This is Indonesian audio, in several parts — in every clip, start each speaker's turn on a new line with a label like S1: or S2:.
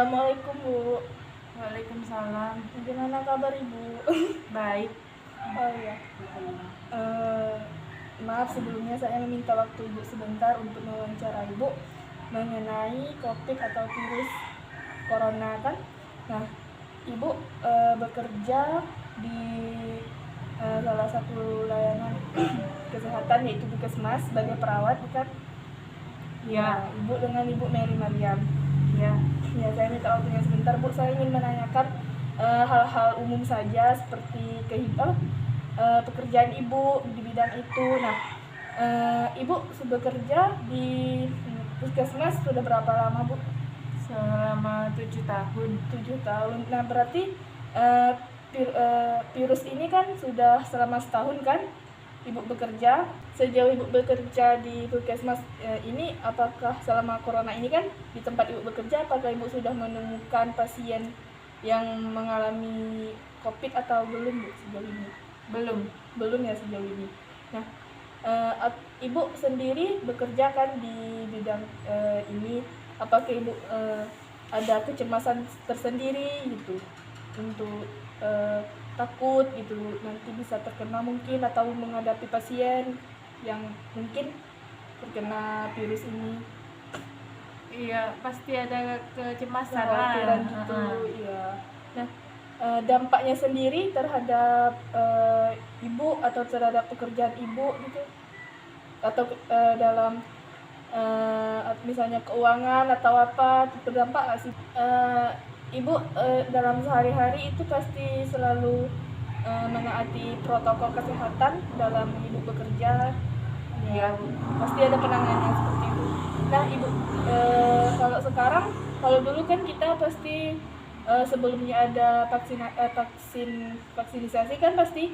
S1: Assalamualaikum Bu.
S2: Waalaikumsalam.
S1: Gimana kabar Ibu?
S2: Baik.
S1: Oh iya. Eh, Maaf sebelumnya saya meminta waktu Ibu sebentar untuk mewawancara Ibu mengenai COVID atau virus corona kan. Nah, Ibu bekerja di salah satu layanan kesehatan yaitu Puskesmas sebagai perawat, bukan?
S2: Ya.
S1: Ibu dengan Ibu Mary Mariam.
S2: Ya.
S1: Ya, saya minta waktunya sebentar Bu. Saya ingin menanyakan hal-hal umum saja seperti pekerjaan Ibu di bidang itu. Nah, Ibu bekerja di Puskesmas sudah berapa lama Bu?
S2: Selama 7 tahun.
S1: 7 tahun. Nah, berarti virus ini kan sudah selama setahun kan Ibu bekerja. Sejauh Ibu bekerja di Puskesmas ini, apakah selama corona ini kan di tempat Ibu bekerja, apakah Ibu sudah menemukan pasien yang mengalami COVID atau belum Bu sejauh ini? Belum ya sejauh ini. Nah, Ibu sendiri bekerja kan di bidang ini, apakah Ibu ada kecemasan tersendiri gitu untuk takut gitu nanti bisa terkena mungkin atau menghadapi pasien yang mungkin terkena virus ini?
S2: Iya, pasti ada kecemasan lah.
S1: Kekhawatiran gitu. Iya. Nah, dampaknya sendiri terhadap Ibu atau terhadap pekerjaan Ibu gitu, atau dalam misalnya keuangan atau apa, terdampak nggak sih? Ibu dalam sehari-hari itu pasti selalu menaati protokol kesehatan dalam Ibu bekerja.
S2: Iya,
S1: Bu. Pasti ada penanganan seperti itu. Nah, Ibu, kalau sekarang, kalau dulu kan kita pasti sebelumnya ada vaksinisasi kan pasti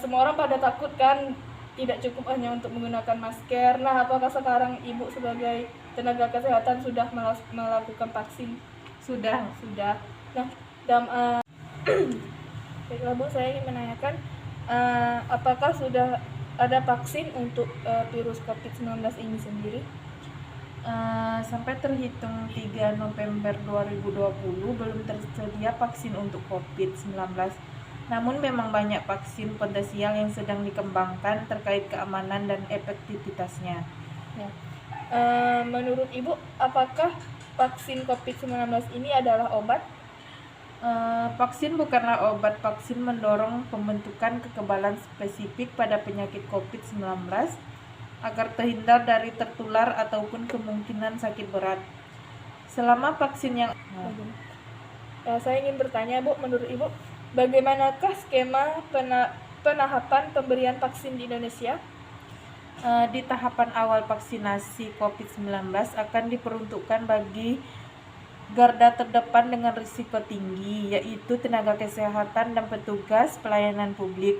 S1: semua orang pada takut kan, tidak cukup hanya untuk menggunakan masker. Nah, apakah sekarang Ibu sebagai tenaga kesehatan sudah melakukan vaksin?
S2: Sudah.
S1: Nah, baiklah Bu, saya ingin menanyakan apakah sudah ada vaksin untuk virus COVID-19 ini sendiri?
S2: Sampai terhitung 3 November 2020 belum tersedia vaksin untuk COVID-19. Namun memang banyak vaksin potensial yang sedang dikembangkan terkait keamanan dan efektivitasnya.
S1: Ya. Menurut Ibu, apakah vaksin COVID-19 ini adalah obat?
S2: Vaksin bukanlah obat. Vaksin mendorong pembentukan kekebalan spesifik pada penyakit COVID-19 agar terhindar dari tertular ataupun kemungkinan sakit berat. Selama vaksin yang
S1: saya ingin bertanya Bu, menurut Ibu, bagaimanakah skema penahapan pemberian vaksin di Indonesia?
S2: Di tahapan awal vaksinasi COVID-19 akan diperuntukkan bagi garda terdepan dengan risiko tinggi, yaitu tenaga kesehatan dan petugas pelayanan publik.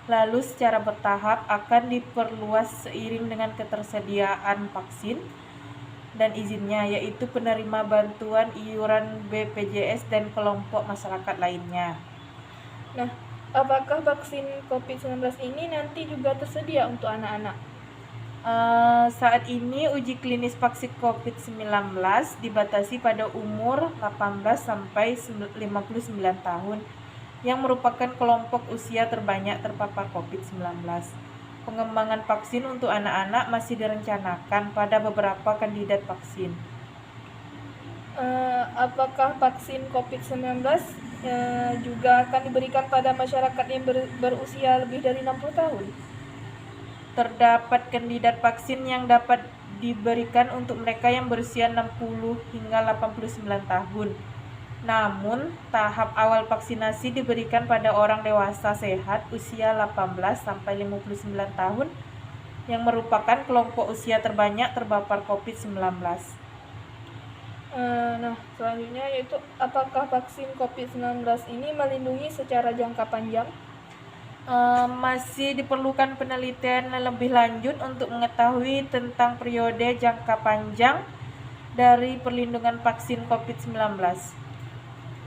S2: Lalu secara bertahap akan diperluas seiring dengan ketersediaan vaksin dan izinnya, yaitu penerima bantuan iuran BPJS dan kelompok masyarakat lainnya.
S1: Nah, apakah vaksin COVID-19 ini nanti juga tersedia untuk anak-anak?
S2: Saat ini uji klinis vaksin COVID-19 dibatasi pada umur 18 sampai 59 tahun yang merupakan kelompok usia terbanyak terpapar COVID-19. Pengembangan vaksin untuk anak-anak masih direncanakan pada beberapa kandidat vaksin.
S1: Apakah vaksin COVID-19 juga akan diberikan pada masyarakat yang berusia lebih dari 60 tahun?
S2: Terdapat kandidat vaksin yang dapat diberikan untuk mereka yang berusia 60 hingga 89 tahun. Namun, tahap awal vaksinasi diberikan pada orang dewasa sehat usia 18 sampai 59 tahun yang merupakan kelompok usia terbanyak terpapar COVID-19.
S1: Nah, selanjutnya yaitu apakah vaksin COVID-19 ini melindungi secara jangka panjang?
S2: Masih diperlukan penelitian lebih lanjut untuk mengetahui tentang periode jangka panjang dari perlindungan vaksin COVID-19.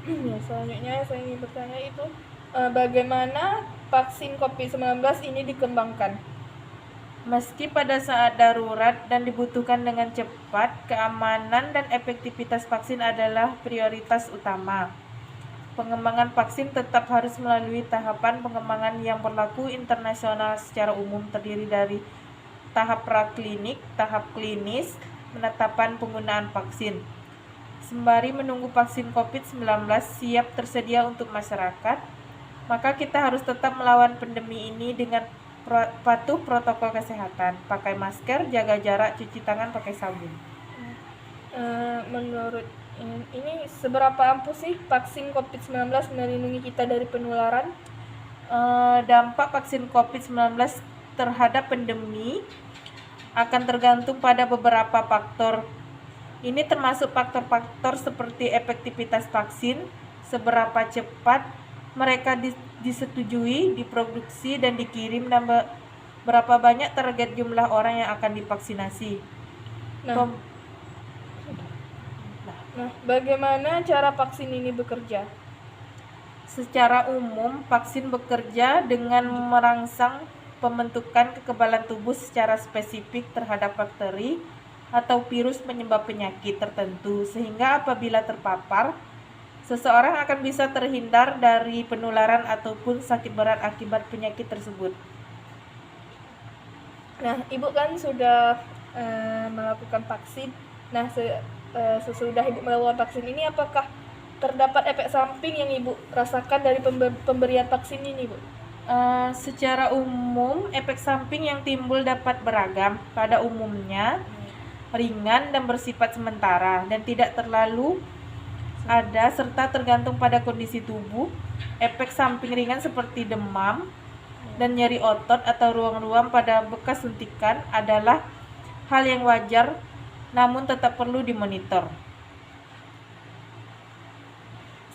S1: Ya, selanjutnya saya ingin bertanya itu bagaimana vaksin COVID-19 ini dikembangkan?
S2: Meski pada saat darurat dan dibutuhkan dengan cepat, keamanan dan efektivitas vaksin adalah prioritas utama. Pengembangan vaksin tetap harus melalui tahapan pengembangan yang berlaku internasional secara umum, terdiri dari tahap praklinik, tahap klinis, penetapan penggunaan vaksin. Sembari menunggu vaksin COVID-19 siap tersedia untuk masyarakat, maka kita harus tetap melawan pandemi ini dengan patuh protokol kesehatan, pakai masker, jaga jarak, cuci tangan pakai sabun.
S1: Menurut ini seberapa ampuh sih vaksin COVID-19 melindungi kita dari penularan?
S2: Dampak vaksin COVID-19 terhadap pandemi akan tergantung pada beberapa faktor. Ini termasuk faktor-faktor seperti efektivitas vaksin, seberapa cepat mereka disetujui, diproduksi, dan dikirim, dan berapa banyak target jumlah orang yang akan divaksinasi.
S1: Nah, bagaimana cara vaksin ini bekerja?
S2: Secara umum, vaksin bekerja dengan merangsang pembentukan kekebalan tubuh secara spesifik terhadap bakteri atau virus penyebab penyakit tertentu, sehingga apabila terpapar, seseorang akan bisa terhindar dari penularan ataupun sakit berat akibat penyakit tersebut.
S1: Nah, Ibu kan sudah melakukan vaksin. Nah, sesudah Ibu melakukan vaksin ini, apakah terdapat efek samping yang Ibu rasakan dari pemberian vaksin ini, Bu?
S2: Secara umum, efek samping yang timbul dapat beragam. Pada umumnya, ringan dan bersifat sementara dan tidak terlalu ada serta tergantung pada kondisi tubuh. Efek samping ringan seperti demam dan nyeri otot atau ruang-ruang pada bekas suntikan adalah hal yang wajar, namun tetap perlu dimonitor.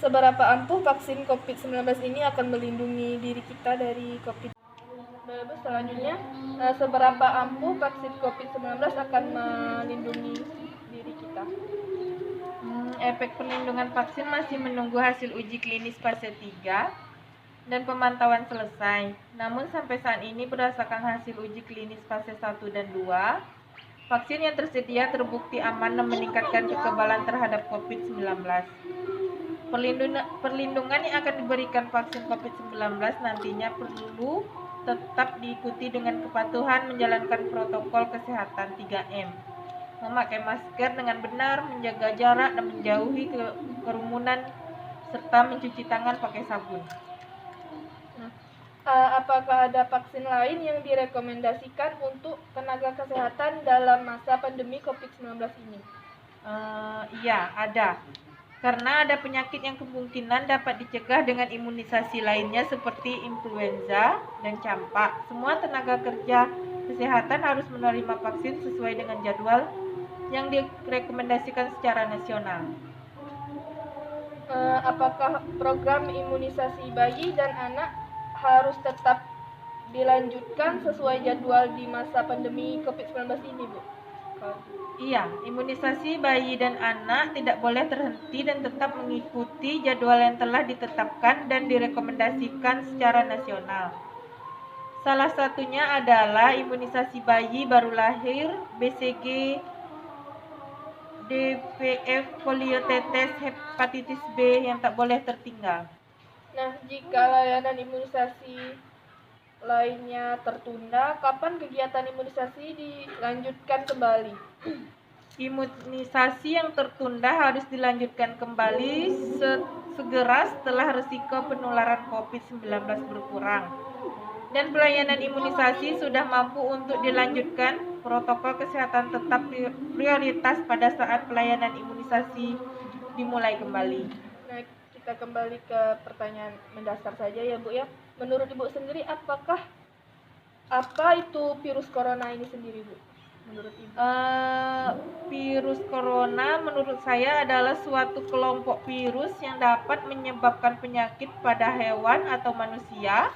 S1: Seberapa ampuh vaksin COVID-19 ini akan melindungi diri kita dari COVID? Lalu selanjutnya, seberapa ampuh vaksin COVID-19 akan melindungi diri kita?
S2: Efek perlindungan vaksin masih menunggu hasil uji klinis fase 3 dan pemantauan selesai. Namun sampai saat ini berdasarkan hasil uji klinis fase 1 dan 2, vaksin yang tersedia terbukti aman dan meningkatkan kekebalan terhadap COVID-19. Perlindungan yang akan diberikan vaksin COVID-19 nantinya perlu tetap diikuti dengan kepatuhan menjalankan protokol kesehatan 3M. Memakai masker dengan benar, menjaga jarak dan menjauhi kerumunan, serta mencuci tangan pakai sabun.
S1: Apakah ada vaksin lain yang direkomendasikan untuk tenaga kesehatan dalam masa pandemi COVID-19 ini?
S2: Iya, ada. Karena ada penyakit yang kemungkinan dapat dicegah dengan imunisasi lainnya seperti influenza dan campak. Semua tenaga kerja kesehatan harus menerima vaksin sesuai dengan jadwal yang direkomendasikan secara nasional.
S1: Apakah program imunisasi bayi dan anak harus tetap dilanjutkan sesuai jadwal di masa pandemi COVID-19 ini, Bu?
S2: Iya, imunisasi bayi dan anak tidak boleh terhenti dan tetap mengikuti jadwal yang telah ditetapkan dan direkomendasikan secara nasional. Salah satunya adalah imunisasi bayi baru lahir, BCG, DPF, polio tetes, hepatitis B yang tak boleh tertinggal.
S1: Nah, jika layanan imunisasi lainnya tertunda, kapan kegiatan imunisasi dilanjutkan kembali?
S2: Imunisasi yang tertunda harus dilanjutkan kembali segera setelah risiko penularan COVID-19 berkurang dan pelayanan imunisasi sudah mampu untuk dilanjutkan. Protokol kesehatan tetap prioritas pada saat pelayanan imunisasi dimulai kembali.
S1: Nah, kita kembali ke pertanyaan mendasar saja ya, Bu ya. Menurut Ibu sendiri, apa itu virus corona ini sendiri, Bu? Menurut Ibu?
S2: Virus corona menurut saya adalah suatu kelompok virus yang dapat menyebabkan penyakit pada hewan atau manusia.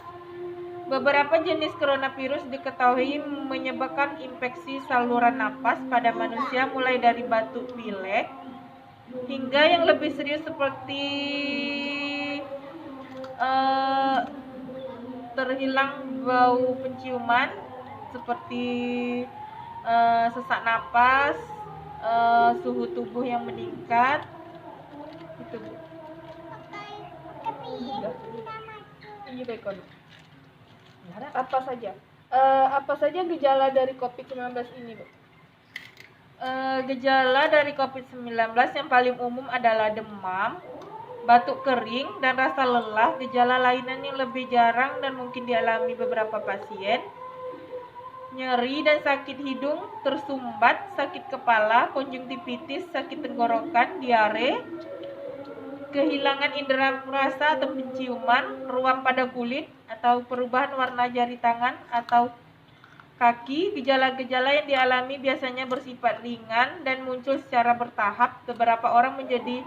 S2: Beberapa jenis coronavirus diketahui menyebabkan infeksi saluran napas pada manusia mulai dari batuk pilek hingga yang lebih serius seperti terhilang bau penciuman, seperti sesak napas, suhu tubuh yang meningkat, itu Bu.
S1: Iya baik kon. Apa saja gejala dari COVID-19 ini, Bu?
S2: Gejala dari COVID-19 yang paling umum adalah demam, batuk kering, dan rasa lelah. Gejala lainnya yang lebih jarang dan mungkin dialami beberapa pasien: nyeri dan sakit hidung, tersumbat, sakit kepala, konjungtivitis, sakit tenggorokan, diare, kehilangan indera rasa atau penciuman, ruam pada kulit, atau perubahan warna jari tangan atau kaki. Gejala-gejala yang dialami biasanya bersifat ringan dan muncul secara bertahap. Beberapa orang menjadi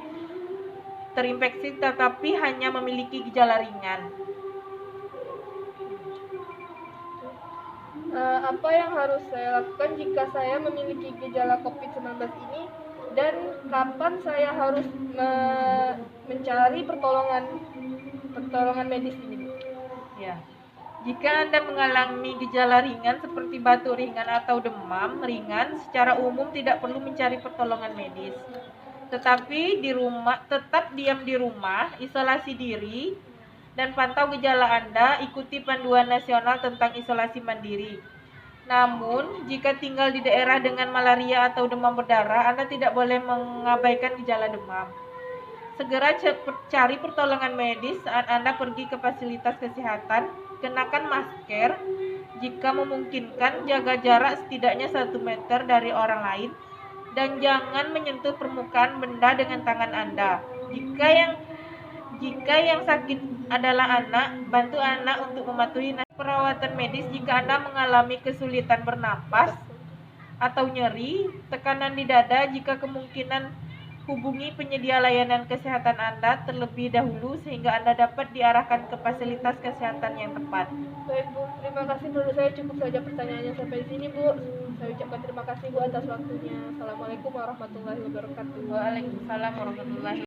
S2: terinfeksi tetapi hanya memiliki gejala ringan.
S1: Apa yang harus saya lakukan jika saya memiliki gejala COVID-19 ini, dan kapan saya harus mencari pertolongan medis ini, Bu?
S2: Ya. Jika Anda mengalami gejala ringan seperti batuk ringan atau demam ringan, secara umum tidak perlu mencari pertolongan medis. Tetapi tetap diam di rumah, isolasi diri, dan pantau gejala Anda, ikuti panduan nasional tentang isolasi mandiri. Namun, jika tinggal di daerah dengan malaria atau demam berdarah, Anda tidak boleh mengabaikan gejala demam. Segera cari pertolongan medis saat Anda pergi ke fasilitas kesehatan. Kenakan masker jika memungkinkan, jaga jarak setidaknya 1 meter dari orang lain, dan jangan menyentuh permukaan benda dengan tangan Anda. Jika yang sakit adalah anak, bantu anak untuk mematuhi perawatan medis. Jika Anda mengalami kesulitan bernapas atau nyeri, tekanan di dada, jika kemungkinan, hubungi penyedia layanan kesehatan Anda terlebih dahulu sehingga Anda dapat diarahkan ke fasilitas kesehatan yang tepat.
S1: Baik Bu, terima kasih. Menurut saya cukup saja pertanyaannya sampai di sini, Bu. Saya ucapkan terima kasih Bu atas waktunya. Assalamualaikum warahmatullahi wabarakatuh.
S2: Waalaikumsalam warahmatullahi wabarakatuh.